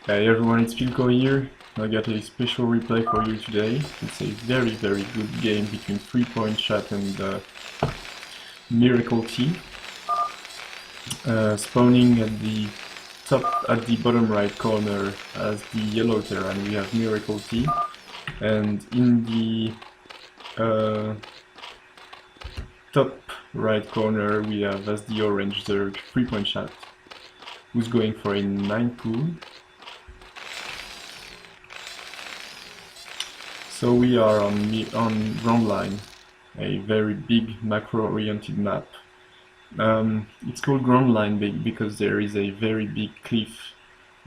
Hey everyone, it's Philco here. I got a special replay for you today. It's a very good game between fripointshat and Miracle T. Spawning at the bottom right corner as the yellow terrain we have Miracle T, and in the top right corner we have as the orange Zerg fripointshat, who's going for a 9 pool. So we are on GrandLine, a very big macro-oriented map. It's called GrandLine because there is a very big cliff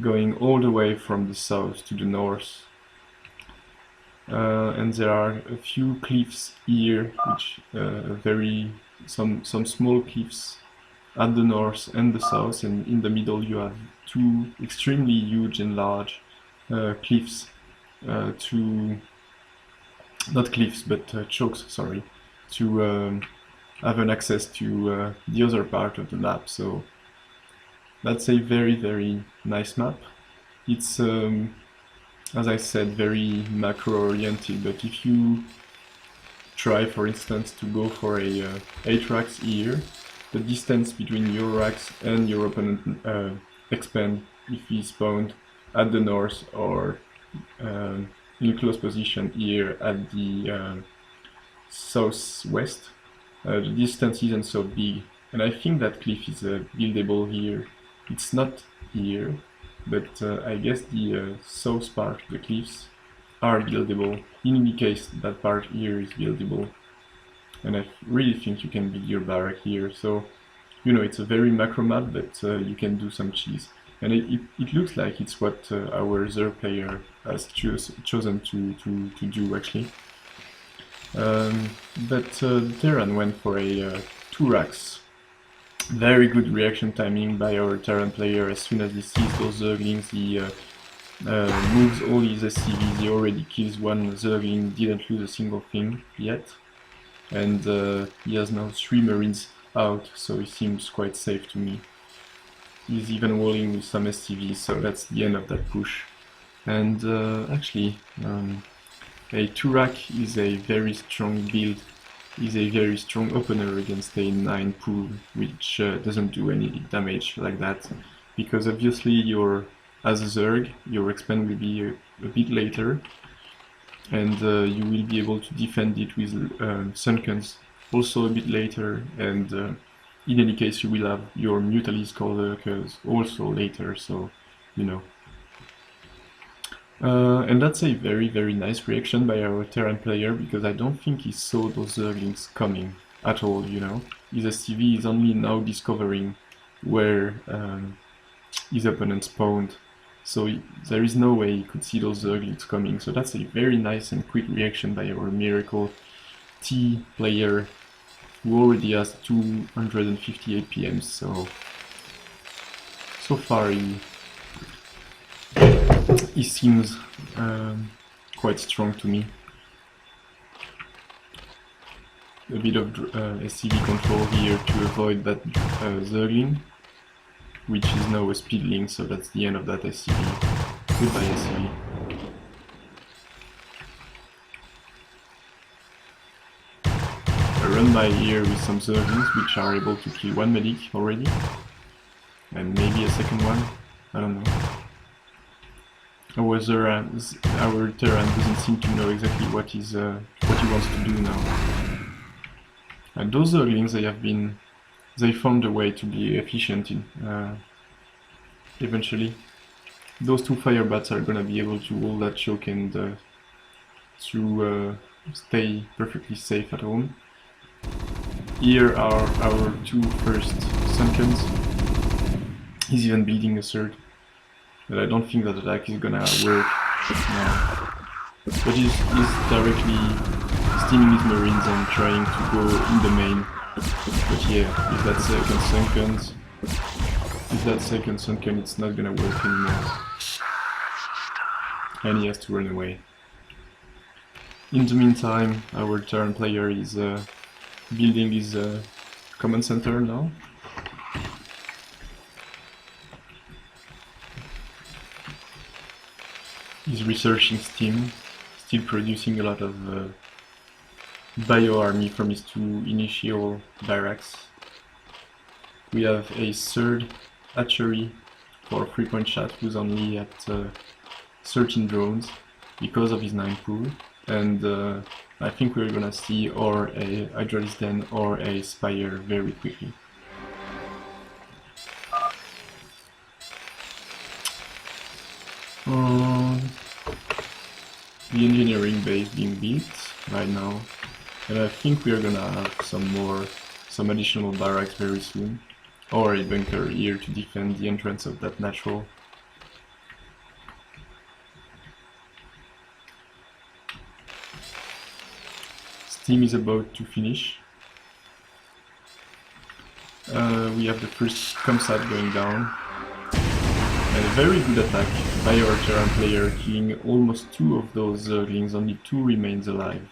going all the way from the south to the north. And there are a few cliffs here, which some small cliffs at the north and the south, and in the middle you have two extremely huge and large cliffs, not cliffs, but chokes, sorry, to have an access to the other part of the map. So that's a very nice map. It's, as I said, very macro-oriented, but if you try, for instance, to go for a 8 racks here, the distance between your racks and your opponent expand if he spawned at the north or in close position here at the southwest. The distance isn't so big, and I think that cliff is buildable here. It's not here, but I guess the south part of the cliffs are buildable. In any case, that part here is buildable, and I really think you can build your barrack here. So, you know, it's a very macro map, but you can do some cheese. And it looks like it's what our Zerg player has chosen to do, actually. But the Terran went for a 2 racks. Very good reaction timing by our Terran player. As soon as he sees those Zerglings, he moves all his SCVs. He already kills one Zergling, didn't lose a single thing yet. And he has now 3 Marines out, so he seems quite safe to me. He's even walling with some SCVs, so that's the end of that push. And actually, a 2 rack is a very strong build, is a very strong opener against a 9 pool, which doesn't do any damage like that, because obviously as a Zerg, your expand will be a bit later, and you will be able to defend it with Sunkens also a bit later, and in any case you will have your Mutalis Lurkers also later, so you know. And that's a very nice reaction by our Terran player, because I don't think he saw those Zerglings coming at all, you know. His SCV is only now discovering where his opponent spawned, so there is no way he could see those Zerglings coming. So that's a very nice and quick reaction by our Miracle T player, who already has 258 PMs, so far he seems quite strong to me. A bit of SCV control here to avoid that Zergling, which is now a speedling, so that's the end of that SCV. Goodbye SCV. I run by here with some Zerglings, which are able to kill one medic already, and maybe a second one, I don't know. Our Terran doesn't seem to know exactly what he wants to do now. And those Zerglings, they found a way to be efficient eventually. Those 2 firebats are gonna be able to hold that choke and to stay perfectly safe at home. Here are our 2 first Sunkens. He's even building a third, but I don't think that attack is gonna work now. But he's directly steaming his Marines and trying to go in the main. But yeah, if that second Sunken, it's not gonna work anymore. And he has to run away. In the meantime, our Terran player is building his command center now. He's researching steam, still producing a lot of bio army from his 2 initial barracks. We have a 3rd hatchery for fripointshat, who's only at 13 drones because of his 9 pool, and I think we're gonna see or a hydraulic den or a spire very quickly. The engineering base being built right now, and I think we're gonna have some additional barracks very soon, or a bunker here to defend the entrance of that natural. Steam is about to finish. We have the first comsat going down. And a very good attack by our Terran player, killing almost 2 of those Zerglings, only 2 remains alive.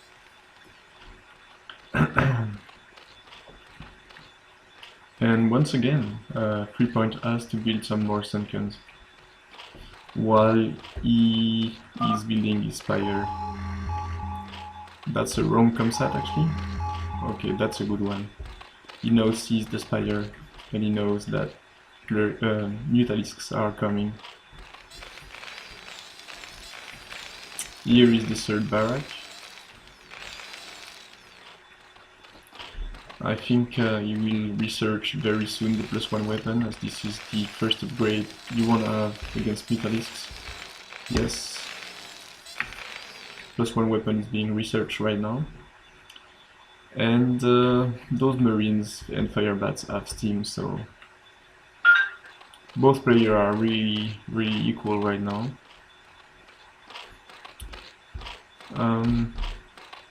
And once again, Freepoint has to build some more Sunkens while he is building his spire. That's a wrong comsat actually. Okay, that's a good one. He now sees the spire and he knows that Mutalisks are coming. Here is the 3rd barrack. I think you will research very soon the +1 weapon, as this is the first upgrade you want to have against Mutalisks. Yes. +1 weapon is being researched right now. And those Marines and Firebats have steam, so both players are really equal right now.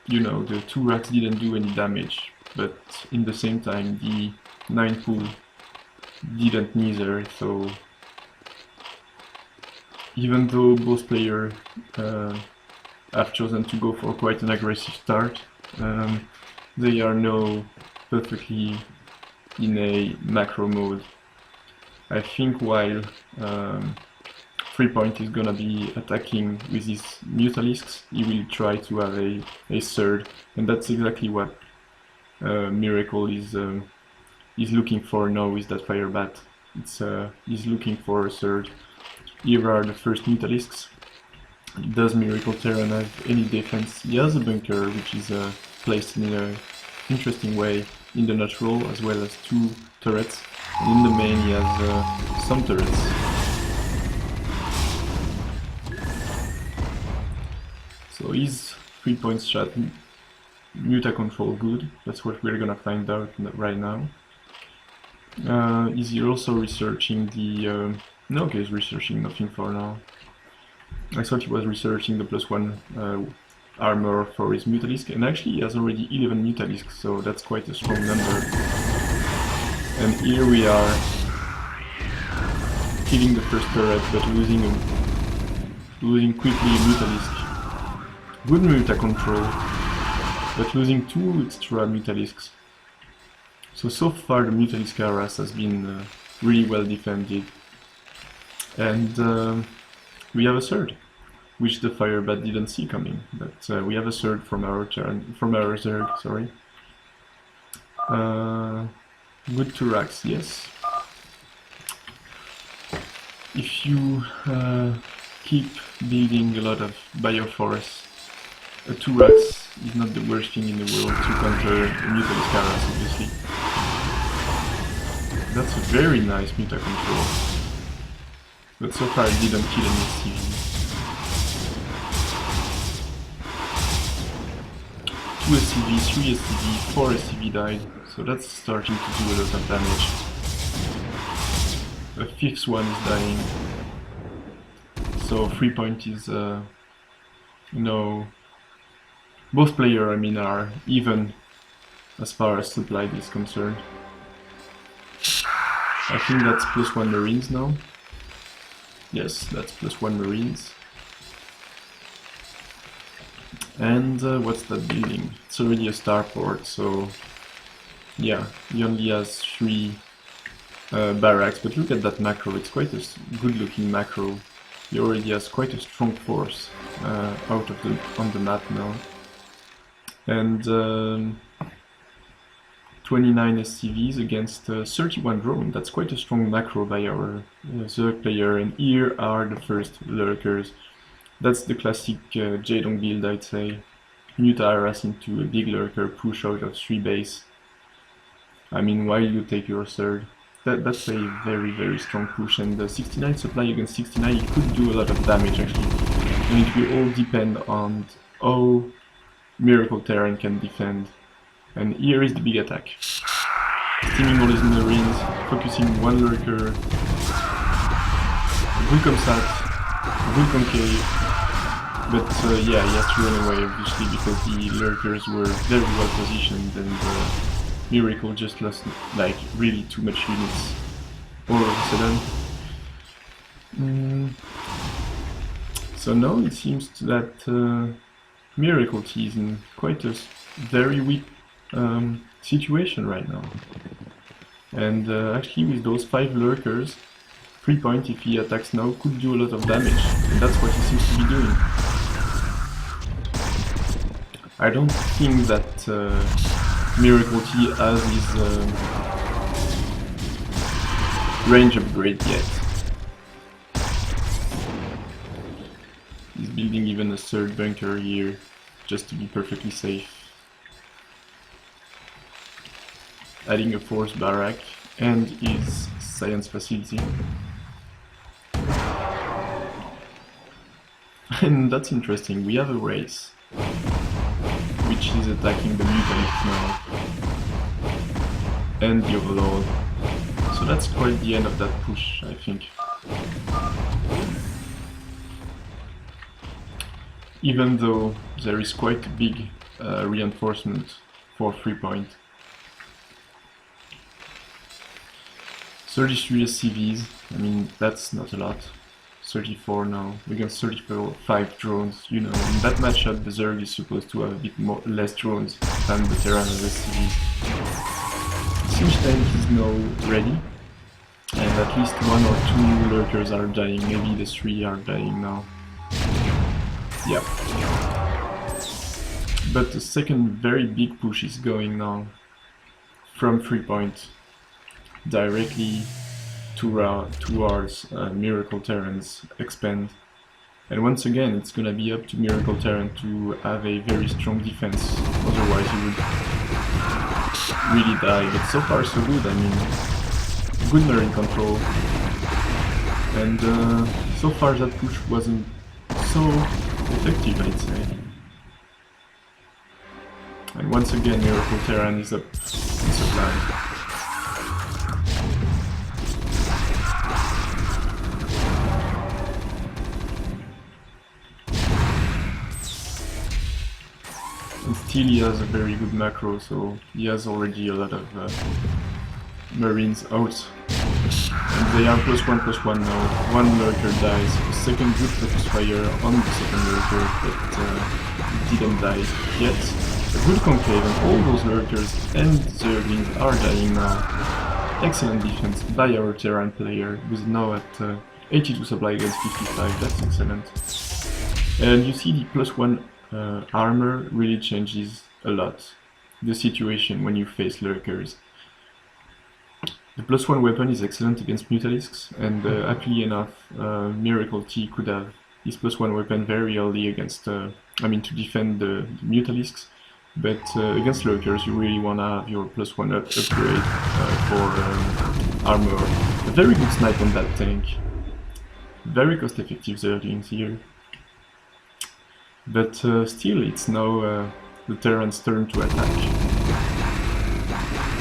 You know, the 2 rats didn't do any damage, but in the same time the 9 pool didn't neither, so even though both players have chosen to go for quite an aggressive start, they are now perfectly in a macro mode. I think while Freepoint is gonna be attacking with his Mutalisks, he will try to have a 3rd, and that's exactly what Miracle is looking for now with that Firebat. He's looking for a 3rd. Here are the first Mutalisks. Does Miracle Terran have any defense? He has a bunker, which is placed in an interesting way in the natural, as well as 2 turrets. And in the main he has some turrets. So is fripointshat Muta control good? That's what we're gonna find out right now. Is he also researching the... no, okay, he's researching nothing for now. I thought he was researching the +1 armor for his Mutalisk, and actually he has already 11 Mutalisks, so that's quite a strong number. And here we are, killing the first turret, but losing quickly a Mutalisk. Good Muta control, but losing 2 extra Mutalisks. So far the Mutalisk harass has been really well defended. And we have a 3rd, which the Firebat didn't see coming, but we have a 3rd from our Zerg, sorry. Good Turax, yes. If you keep building a lot of bioforests, a Turax is not the worst thing in the world to counter a Mutalisk harass, obviously. That's a very nice Muta control. But so far it didn't kill any SCV. 2 SCV, 3 SCV, 4 SCV died, so that's starting to do a lot of damage. A 5th one is dying. So Freepoint is, both players, I mean, are even as far as supply is concerned. I think that's +1 Marines now. Yes, that's +1 Marines. And what's that building? It's already a starport, so yeah, he only has 3 barracks, but look at that macro, it's quite a good looking macro. he already has quite a strong force on the map now. And 29 SCVs against 31 drone. That's quite a strong macro by our Zerg player, and here are the first lurkers. That's the classic Jaedong build, I'd say. Mute Iras into a big lurker, push out of 3 base. I mean, while you take your third. That's a very, very strong push, and the 69 supply against 69, it could do a lot of damage actually. And it will all depend on how Miracle Terran can defend. And here is the big attack. Steaming all his marines, focusing one lurker, Vulcomsat, Vulconcave, but yeah, he has to run away obviously because the lurkers were very well positioned, and Miracle just lost like really too much units all of a sudden. So now it seems that Miracle T is in quite a very weak situation right now. And actually with those 5 lurkers, 3 point if he attacks now could do a lot of damage, and that's what he seems to be doing. I don't think that Miracle T has his range upgrade yet. He's building even a third bunker here, just to be perfectly safe. Adding a force barrack and his science facility. And that's interesting, we have a race which is attacking the mutants now and the overlord. So that's quite the end of that push, I think. Even though there is quite a big reinforcement for 3 point. 33 SCVs, I mean that's not a lot. 34 now, against 35 drones, you know, in that matchup the Zerg is supposed to have a bit less drones than the Terran has SCVs. Siege tank is now ready, and at least 1 or 2 lurkers are dying, maybe the 3 are dying now. Yeah. But the second very big push is going now from 3 point directly towards Miracle Terran's expand. And once again, it's gonna be up to Miracle Terran to have a very strong defense, otherwise he would really die. But so far so good, I mean, good marine control. And so far that push wasn't so effective, I'd say. And once again, Miracle Terran is up in supply. And still he has a very good macro, so he has already a lot of marines out. And they are +1/+1 now. 1 lurker dies, a second good focus fire on the second lurker, but it didn't die yet. A good concave, and all those lurkers and Zerglings are dying now. Excellent defense by our Terran player, who's now at 82 supply against 55, that's excellent. And you see the +1 armor really changes a lot the situation when you face lurkers. The +1 weapon is excellent against Mutalisks, and happily enough, Miracle T could have his +1 weapon very early against, to defend the Mutalisks, but against lurkers you really want to have your +1 upgrade for armor. A very good snipe on that tank. Very cost effective Zerglings here. But still, it's now the Terran's turn to attack.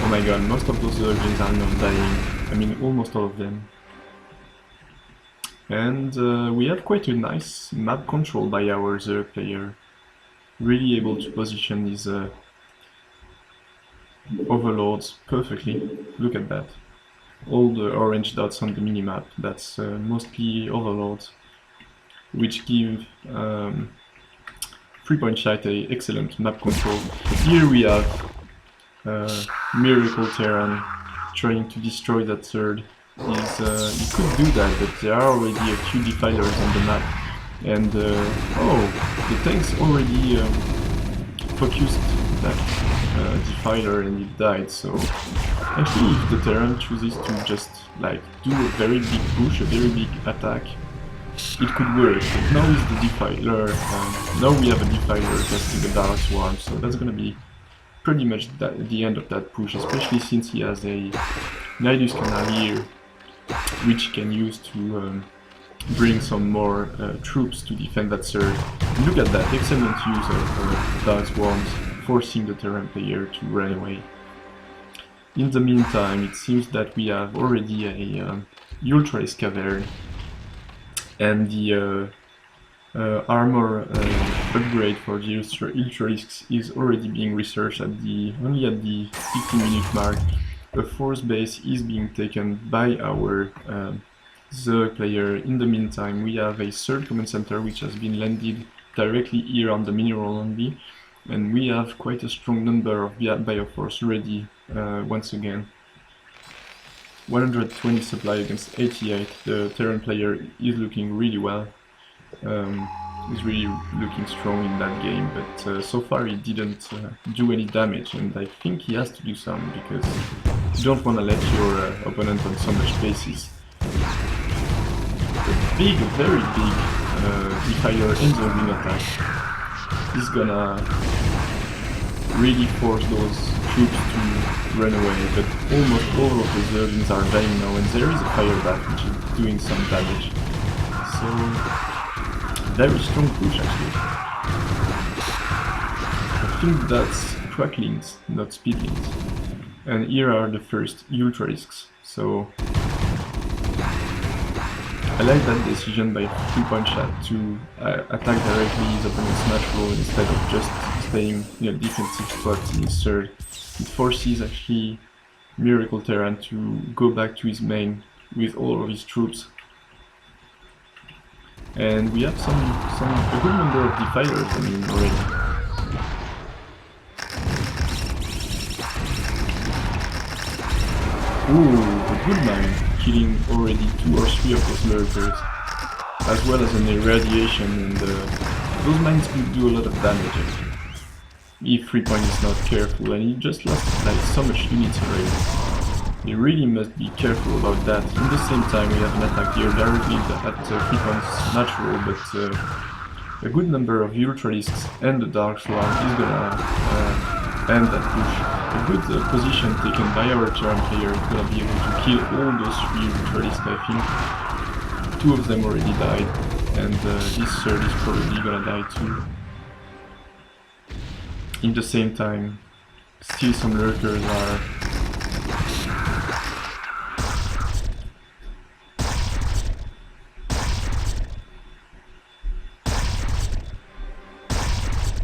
Oh my god, most of those Zerglings are now dying. I mean, almost all of them. And we have quite a nice map control by our Zerg player. Really able to position his overlords perfectly. Look at that. All the orange dots on the minimap, that's mostly overlords, which give fripointshat a excellent map control. But here we have Miracle Terran trying to destroy that third he could do that, but there are already a few defilers on the map. And oh, the tank's already focused that defiler and it died, so actually if the Terran chooses to just like do a very big push, a very big attack, it could work. But now is the defiler, now we have a defiler casting a Dark Swarm, so that's gonna be pretty much the end of that push, especially since he has a Nidus Canal here, which he can use to bring some more troops to defend that surge. Look at that, excellent use of Dark Swarms, forcing the Terran player to run away. In the meantime, it seems that we have already a Ultra-Race Cavern, and the armor upgrade for the Ultra-Risks is already being researched only at the 15-minute mark. A force base is being taken by our Zerg player. In the meantime, we have a third command center which has been landed directly here on the mineral only, and we have quite a strong number of Bioforce ready once again. 120 supply against 88. The Terran player is looking really well. He's really looking strong in that game, but so far he didn't do any damage, and I think he has to do some, because you don't want to let your opponent on so much bases. A big, very big defiler in the wing attack is gonna really force those troops to run away, but almost all of the Zerglings are dying now, and there is a fire bat which is doing some damage. So, very strong push actually. I think that's Cracklings, not Speedlings. And here are the first Ultra-Risks, so I like that decision by fripointshat to attack directly his opponent's natural instead of just staying in a defensive spot in his third. It forces actually Miracle Terran to go back to his main with all of his troops. And we have a good number of defilers, I mean, already. Ooh, a good mine, killing already 2 or 3 of those lurkers, as well as an irradiation, and those mines will do a lot of damage actually, if Freepoint is not careful, and he just lost like so much units already. He really must be careful about that. In the same time, we have an attack here directly at Freepoint's natural, but a good number of Ultra-Risks and the Dark Swarm is gonna end that push. A good position taken by our Terran player is gonna be able to kill all those 3 Ultra-Risks, I think. 2 of them already died, and this third is probably gonna die too. In the same time, still some lurkers are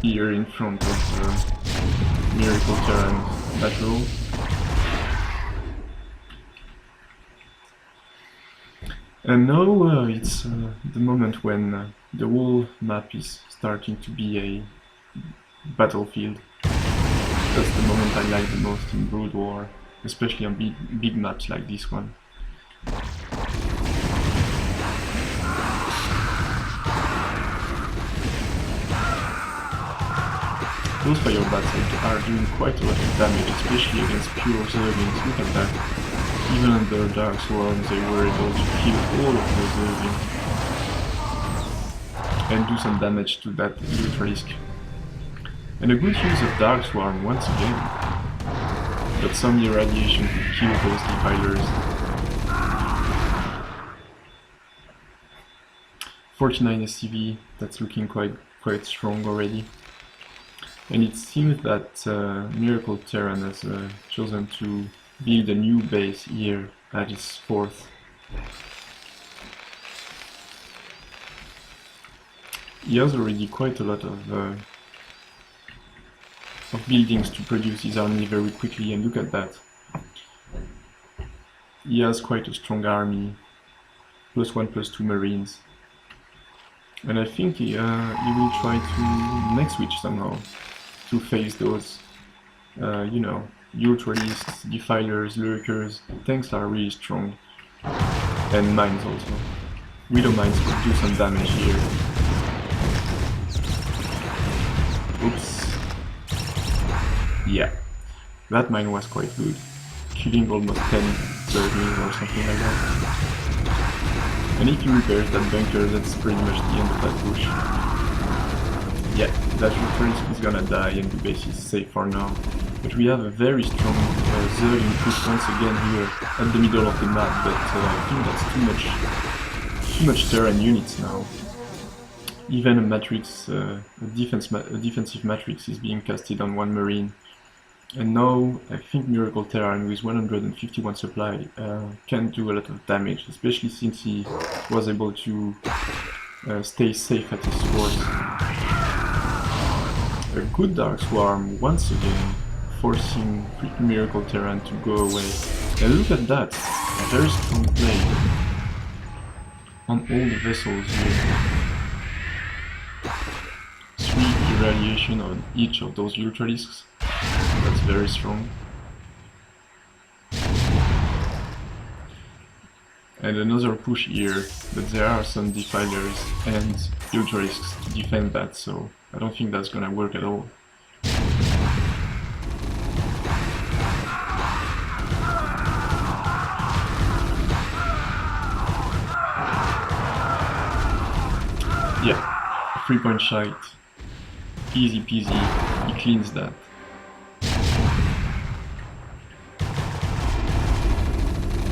here in front of Miracle Terran natural. And now it's the moment when the whole map is starting to be a battlefield. That's the moment I like the most in Brood War, especially on big maps like this one. Those fire bats are doing quite a lot of damage, especially against pure Zerglings. Look at that. Even under Dark Swarms they were able to kill all of the Zerglings and do some damage to that Ultra-Risk. And a good use of Dark Swarm once again. But some irradiation could kill those defilers. 49 SCV, that's looking quite strong already. And it seems that Miracle Terran has chosen to build a new base here at his 4th. He has already quite a lot of buildings to produce his army very quickly, and look at that. He has quite a strong army, +1/+2 marines. And I think he will try to next switch somehow to face those, you know, Ultra-Risks, defilers, lurkers. Tanks are really strong. And mines also. Widow mines could do some damage here. Oops. Yeah, that mine was quite good. Killing almost 10 zerglings or something like that. And if he repairs that bunker, that's pretty much the end of that push. Yeah, that Ultralisk is gonna die and the base is safe for now. But we have a very strong Zergling push once again here at the middle of the map, but I think that's too much terrain units now. Even a matrix, a defensive matrix is being casted on one marine. And now I think Miracle Terran with 151 supply can do a lot of damage, especially since he was able to stay safe at his fort. A good Dark Swarm once again, forcing Miracle Terran to go away. And look at that, very strong play on all the vessels here. 3 irradiation on each of those Ultralisks. That's very strong. And another push here, but there are some defilers and Ultralisks to defend that, so I don't think that's gonna work at all. Yeah, 3-point-shat, easy peasy, he cleans that.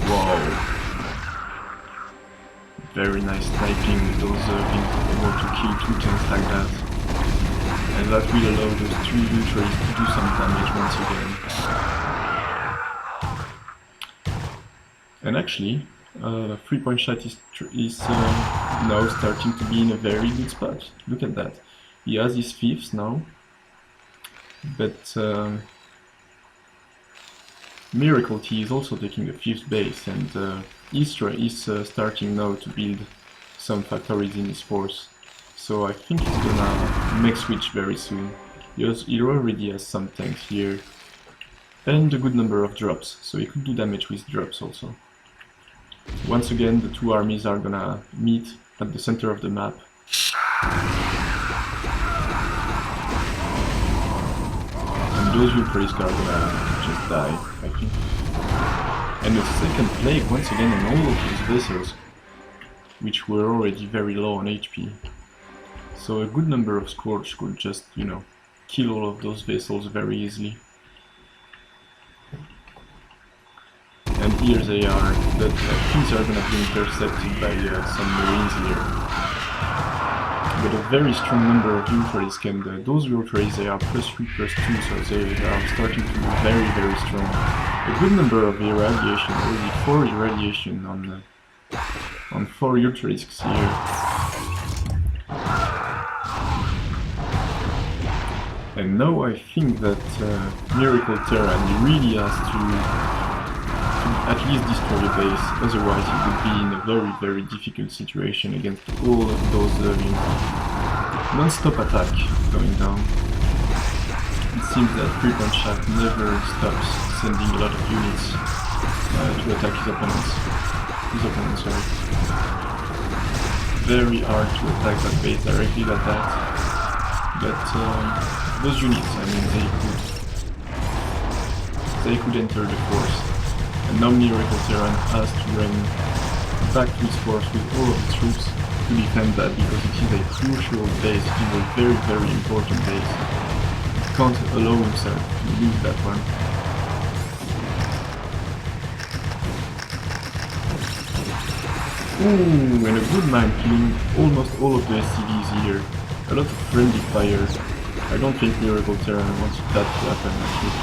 Wow, very nice sniping with those being able to kill 2 tanks like that. And that will allow those 2 Ultras to do some damage once again. And actually, 3-point-shat is now starting to be in a very good spot. Look at that. He has his 5th now, but Miracle T is also taking the 5th base, and Istra is starting now to build some factories in his force. So I think he's gonna make switch very soon. He already has some tanks here, and a good number of drops, so he could do damage with drops also. Once again, the 2 armies are gonna meet at the center of the map. And those Ultralisks are gonna just die, I think. And the second plague once again on all of these vessels, which were already very low on HP. So a good number of Scourge could just, you know, kill all of those vessels very easily. And here they are, but things are gonna be intercepted by some marines here. But a very strong number of Ultralisks, and those Ultralisks, they are +3/+2, so they are starting to be very, very strong. A good number of irradiation, already 4 irradiation on 4 Ultralisks here. And now I think that Miracle Terran really has to at least destroy a base, otherwise it would be in a very, very difficult situation against all of those non-stop attack going down. It seems that 3-point-shat never stops sending a lot of units to attack his opponents. Sorry. Very hard to attack that base directly like that, but those units, I mean, they could enter the force. And now Miracle Terran has to run back to his force with all of the troops to defend that, because it is a crucial base, it is a very, very important base. He can't allow himself to lose that one. Ooh, and a good mine killing almost all of the SCVs here. A lot of friendly fire. I don't think Miracle Terran wants that to happen actually.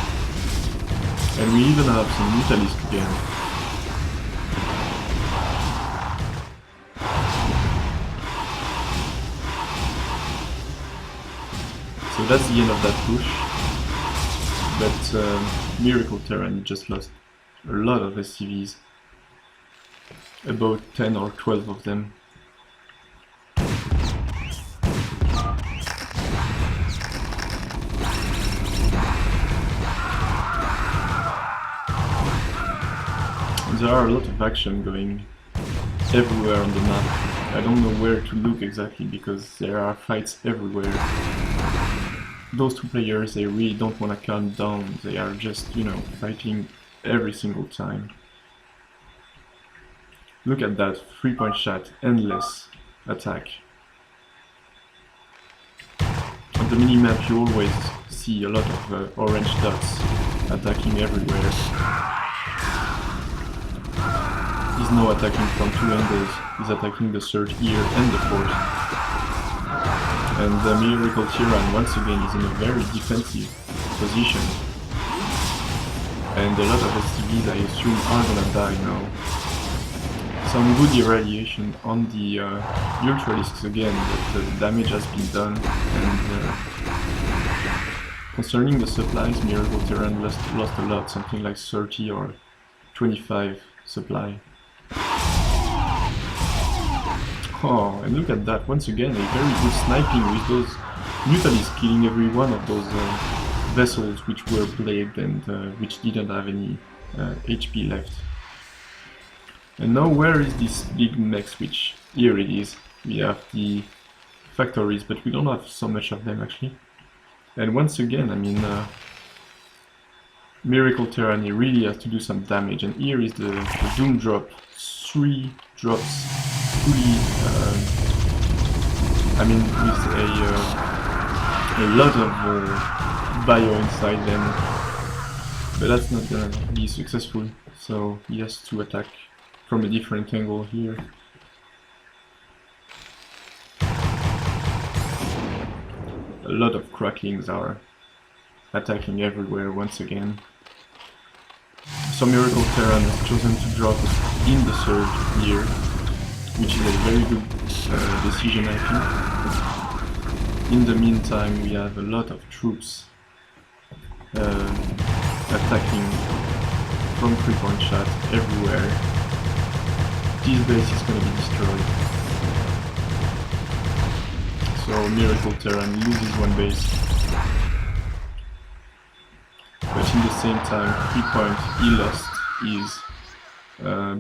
And we even have some Mutalisk again. So that's the end of that push. But Miracle Terran just lost a lot of SCVs. About 10 or 12 of them. There are a lot of action going everywhere on the map. I don't know where to look exactly because there are fights everywhere. Those two players, they really don't want to calm down. They are just, you know, fighting every single time. Look at that, 3-point shot, endless attack. On the minimap you always see a lot of orange dots attacking everywhere. He's now attacking from two angles. He's attacking the third ear and the fourth. And the Miracle Tyrann once again is in a very defensive position. And a lot of SCVs I assume are gonna die now. Some good irradiation on the Ultralisks again, but the damage has been done. And concerning the supplies, Miracle Tyrann lost a lot, something like 30 or 25 supply. Oh, and look at that, once again, a very good sniping with those Mutalisks killing every one of those vessels which were plagued and which didn't have any HP left. And now where is this big mech switch? Here it is. We have the factories, but we don't have so much of them actually. And once again, I mean, Miracle Tyrann really has to do some damage, and here is the Doom drop. 3 drops fully, I mean, with a lot of bio inside them, but that's not gonna be successful, so he has to attack from a different angle here. A lot of cracklings are attacking everywhere once again. So Miracle Tyrann has chosen to drop in the third ear, which is a very good decision I think. In the meantime we have a lot of troops attacking from 3-point shot everywhere. This base is going to be destroyed. So Miracle Tyrann loses one base. But in the same time, 3-point, he lost his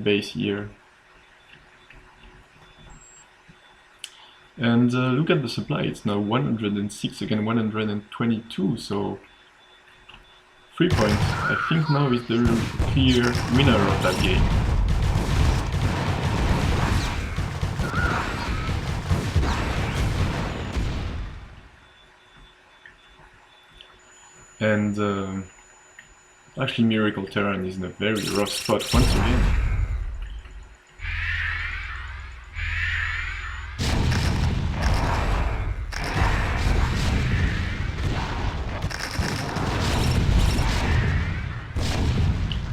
base here. And look at the supply, it's now 106 again 122, so 3-point, I think now is the clear winner of that game. And actually Miracle Tyrann is in a very rough spot once again.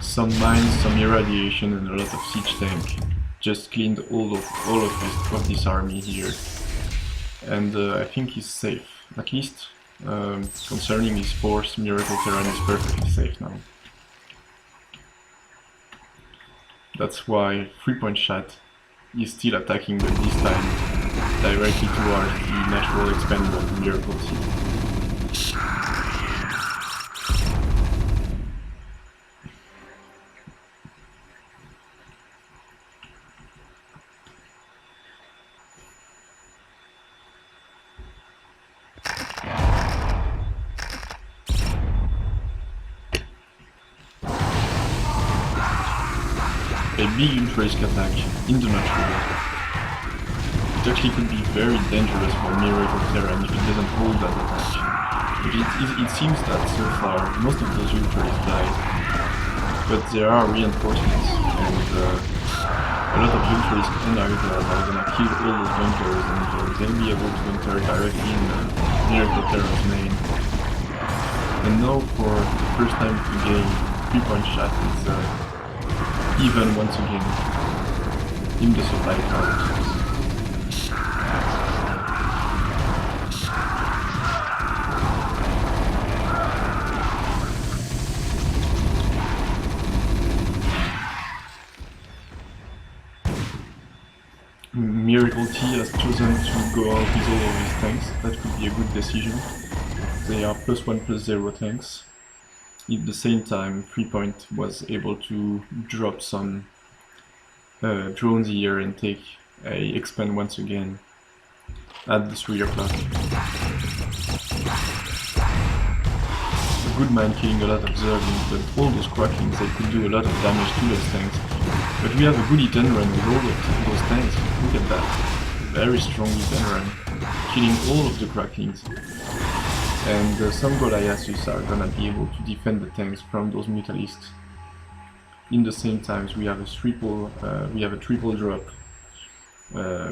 Some mines, some irradiation and a lot of siege tank just cleaned all of this army here. And I think he's safe, at least. Concerning his force, Miracle Tyrann is perfectly safe now. That's why 3-point shot is still attacking, but this time directly towards the natural expandable of Miracle T. A big Ultralisk attack in the natural. It actually could be very dangerous for Miracle Tyrann if it doesn't hold that attack. But it seems that so far most of those Ultralisks died. But there are reinforcements, and a lot of Ultralisks and Arithas are gonna kill all those bunkers, and they'll be able to enter directly in Miracle Tyrann's main. And now for the first time of the game, 3-point shot is even once again in the supply count. Miracle T has chosen to go out with all of his tanks. That could be a good decision. They are +1/+0 tanks. At the same time, 3-point was able to drop some drones here and take a expand once again at the 3 o'clock. A good mine killing a lot of Zerglings, but all those cracklings, they could do a lot of damage to those tanks. But we have a good hit and run with all of those tanks. Look at that. Very strong hit and run, killing all of the cracklings. And some Goliaths are gonna be able to defend the tanks from those Mutalisks. In the same times, we have a triple drop,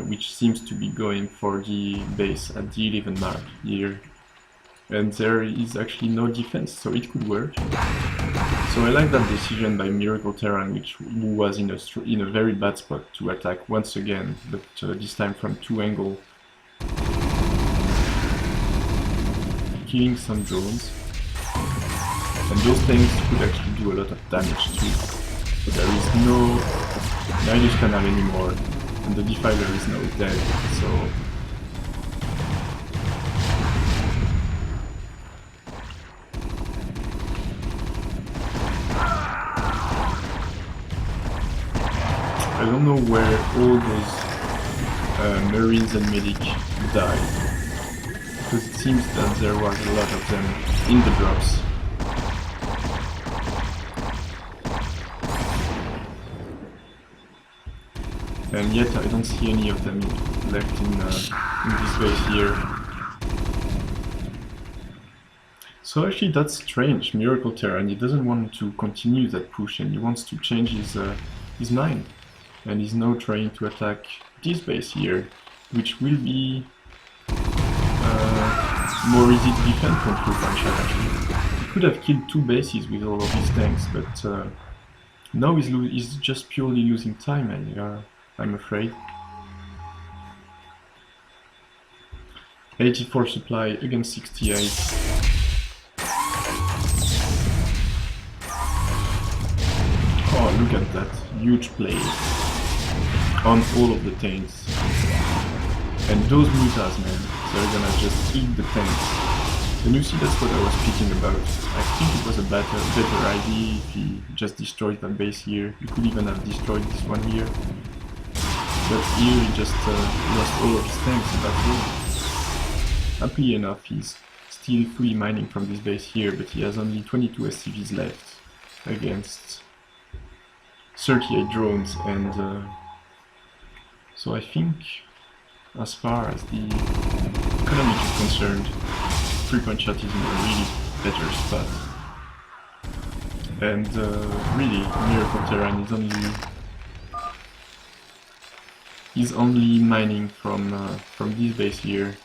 which seems to be going for the base at the 11 mark here. And there is actually no defense, so it could work. So I like that decision by Miracle Terran, who was in a very bad spot to attack once again, but this time from 2 angles. Killing some drones. And those things could actually do a lot of damage too. So there is no Nihilus Canal anymore, and the Defiler is now dead, so... I don't know where all those Marines and Medic died, because it seems that there was a lot of them in the drops. And yet I don't see any of them left in this base here. So actually that's strange. Miracle Terran, he doesn't want to continue that push and he wants to change his mind. And he's now trying to attack this base here, which will be more easy to defend from fripointshat actually. He could have killed 2 bases with all of his tanks, but now he's just purely losing time, I'm afraid. 84 supply against 68. Oh, look at that huge play on all of the tanks. And those mutas, man, they're gonna just eat the tanks. And you see, that's what I was speaking about. I think it was a better idea if he just destroyed that base here. You could even have destroyed this one here. But here he just lost all of his tanks and that's all. Happily enough, he's still fully mining from this base here, but he has only 22 SCVs left against 38 drones, and so I think, as far as the economy is concerned, fripointshat is in a really better spot. And really, Miracle Terran is only mining from this base here.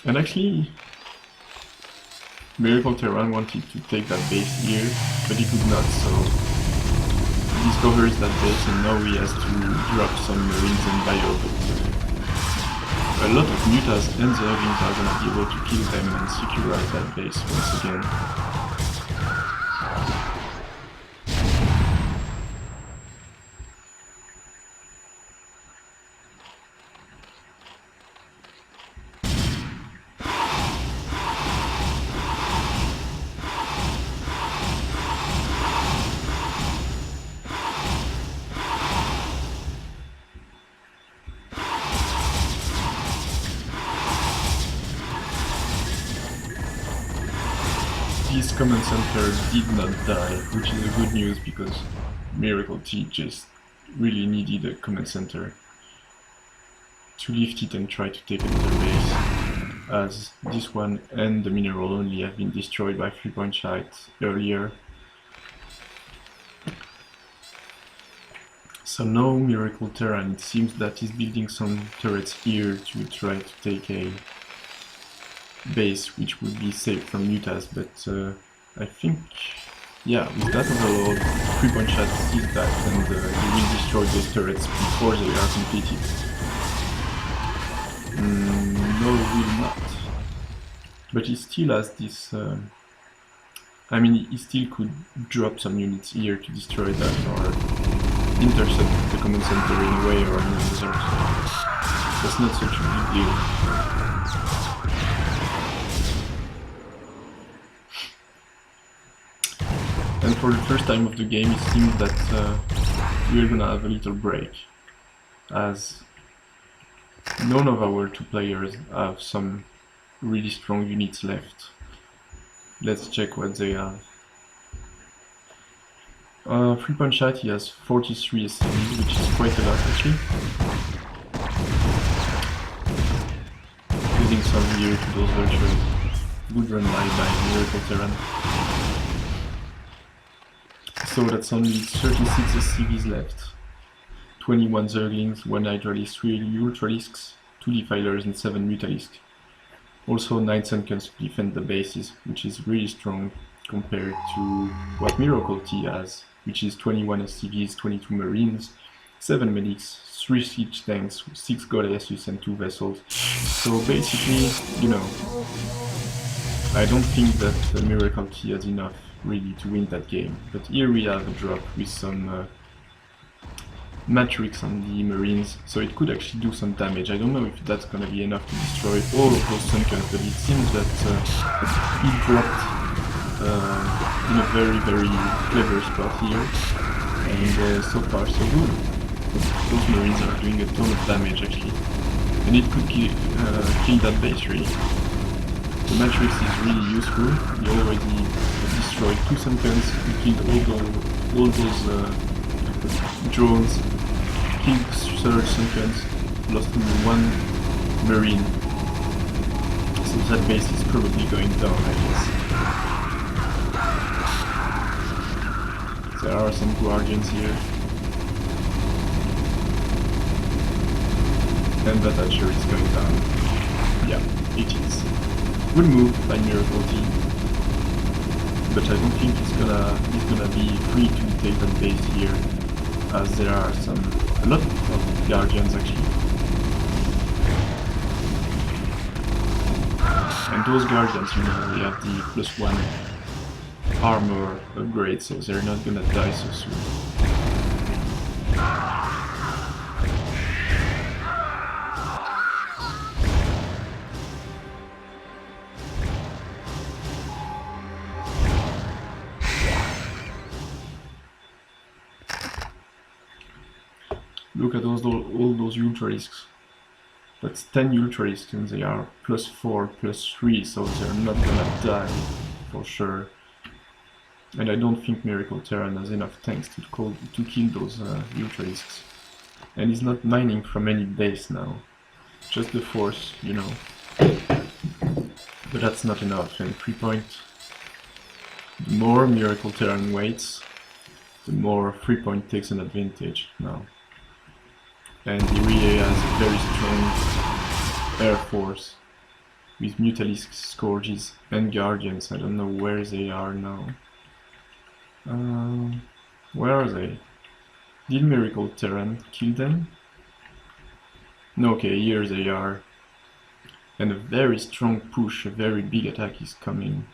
And actually, Miracle Terran wanted to take that base here, but he could not, so he discovers that base and now he has to drop some Marines and bio, but a lot of mutas and Zerglings are gonna be able to kill them and securize that base once again. This command center did not die, which is a good news because Miracle T just really needed a command center to lift it and try to take another base, as this one and the mineral only have been destroyed by fripointshat earlier. So now Miracle Terran, it seems that he's building some turrets here to try to take a base which would be safe from mutas, but I think, yeah, with that overload, fripointshat sees that and he will destroy those turrets before they are completed. No, he will not. But he still has this... I mean, he still could drop some units here to destroy that or intercept the command center in a way or another. That's not such a big deal. And for the first time of the game, it seems that we're gonna have a little break, as none of our two players have some really strong units left. Let's check what they have. Fripointshat, he has 43 SCVs, which is quite a lot actually. Using some gear to those virtues. Good run by Miracle Terran. So that's only 36 SCVs left. 21 Zerglings, 1 Hydralisk, 3 Ultralisks, 2 Defilers and 7 Mutalisks. Also 9 Sunkens to defend the bases, which is really strong compared to what Miracle T has, which is 21 SCVs, 22 Marines, 7 Medics, 3 Siege Tanks, 6 Goddesses and 2 Vessels. So basically, you know, I don't think that Miracle T has enough really to win that game. But here we have a drop with some Matrix on the Marines, so it could actually do some damage. I don't know if that's gonna be enough to destroy all of those Sunkens, but it seems that he dropped in a very clever spot here, and so far so good. Those Marines are doing a ton of damage actually, and it could kill that base really. The Matrix is really useful. He already destroyed 2 Sunkens, he killed all those drones, killed 3rd Sunkens, lost only 1 Marine. So that base is probably going down, I guess. There are some Guardians here. And that Archer is going down. Yeah, it is. Good move by Miracle T. But I don't think he's gonna be free to take that base here, as there are a lot of Guardians actually. And those Guardians, you know, they have the +1 armor upgrade, so they're not gonna die so soon. Look at all those Ultralisks. That's 10 Ultralisks and they are +4, +3, so they're not gonna die for sure. And I don't think Miracle Terran has enough tanks to kill those Ultralisks. And he's not mining from any base now. Just the force, you know. But that's not enough, and 3 point. The more Miracle Terran waits, the more 3 point takes an advantage now. And he really has a very strong air force with Mutalisks, Scourges and Guardians. I don't know where they are now. Where are they? Did Miracle Terran kill them? No, okay, here they are. And a very strong push, a very big attack is coming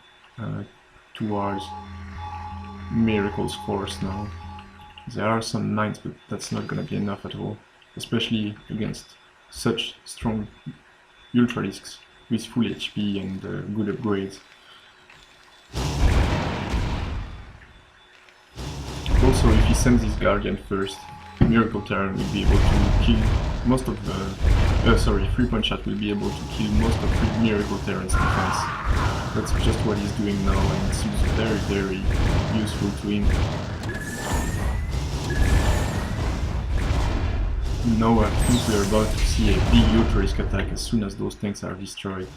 towards Miracle's force now. There are some knights, but that's not gonna be enough at all. Especially against such strong Ultralisks with full HP and good upgrades. Also, if he sends his Guardian first, Miracle Terran will be able to kill most of the... Fripointshat will be able to kill most of Miracle Terran's defense. That's just what he's doing now, and it seems very useful to him. Now I think we are about to see a big Ultralisk attack as soon as those tanks are destroyed.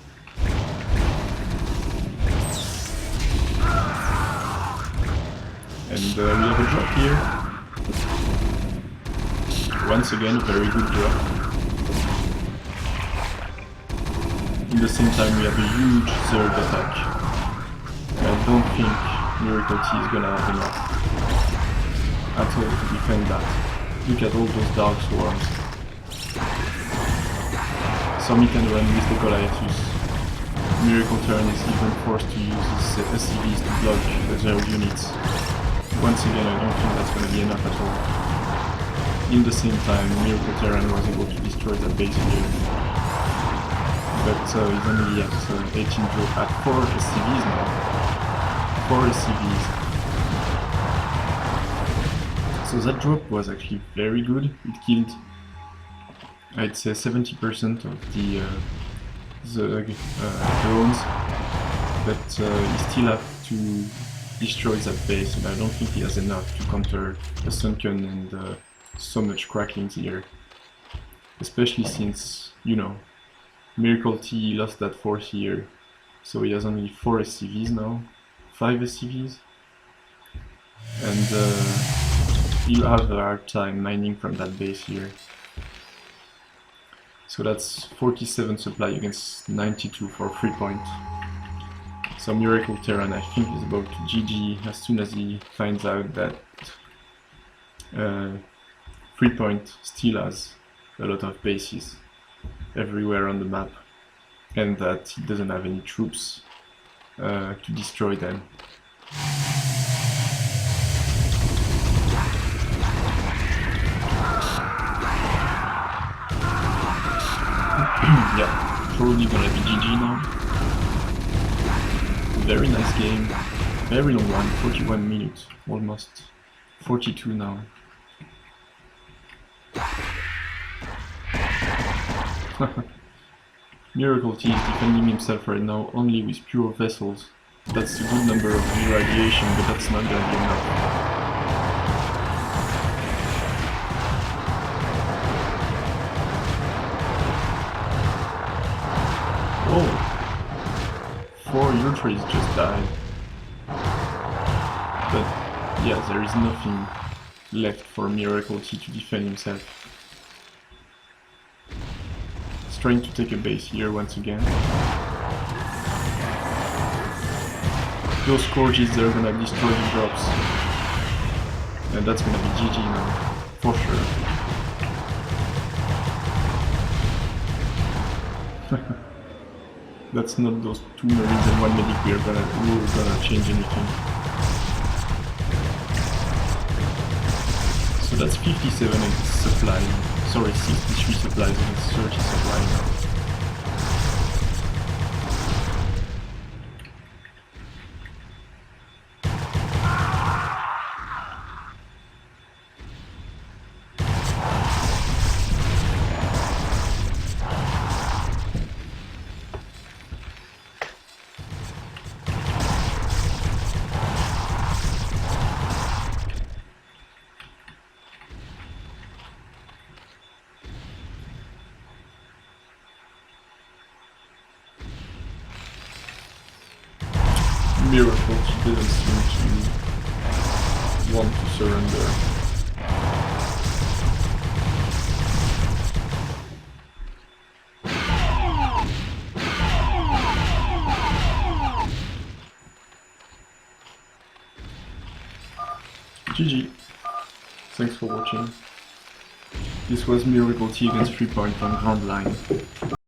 And we have a drop here. Once again, a very good drop. In the same time, we have a huge Zerg attack. I don't think Miracle T is gonna have enough at all to defend that. Look at all those Dark Swarms. Some he can run with the Goliathus. Miracle Terran is even forced to use his SCVs to block the Zerg units. Once again, I don't think that's going to be enough at all. In the same time, Miracle Terran was able to destroy that base here. But he's only at 18 drop at 4 SCVs now. 4 SCVs. So that drop was actually very good. It killed, I'd say, 70% of the drones, but he still have to destroy that base, and I don't think he has enough to counter the sunken and so much cracklings here. Especially since, you know, Miracle T lost that force here, so he has only 4 SCVs now, 5 SCVs, and he'll have a hard time mining from that base here. So that's 47 supply against 92 for free point. So Miracle Terran, I think, is about to GG as soon as he finds out that free point still has a lot of bases everywhere on the map, and that he doesn't have any troops to destroy them. Yeah, probably gonna be GG now. Very nice game, very long one, 41 minutes, almost 42 now. Miracle T is defending himself right now only with pure vessels. That's a good number of irradiation, but that's not gonna be enough. Oh! 4 Ultras just died. But yeah, there is nothing left for Miracle T to defend himself. He's trying to take a base here once again. Those Scourges, they're gonna destroy the drops. And that's gonna be GG now, for sure. That's not those 2 Marines and 1 medic who are gonna change anything. So that's 57 against supply. Sorry, 63 supplies against 30 supply now. Miracle T doesn't seem to want to surrender. GG. Thanks for watching. This was Miracle T against 3 point on GrandLine.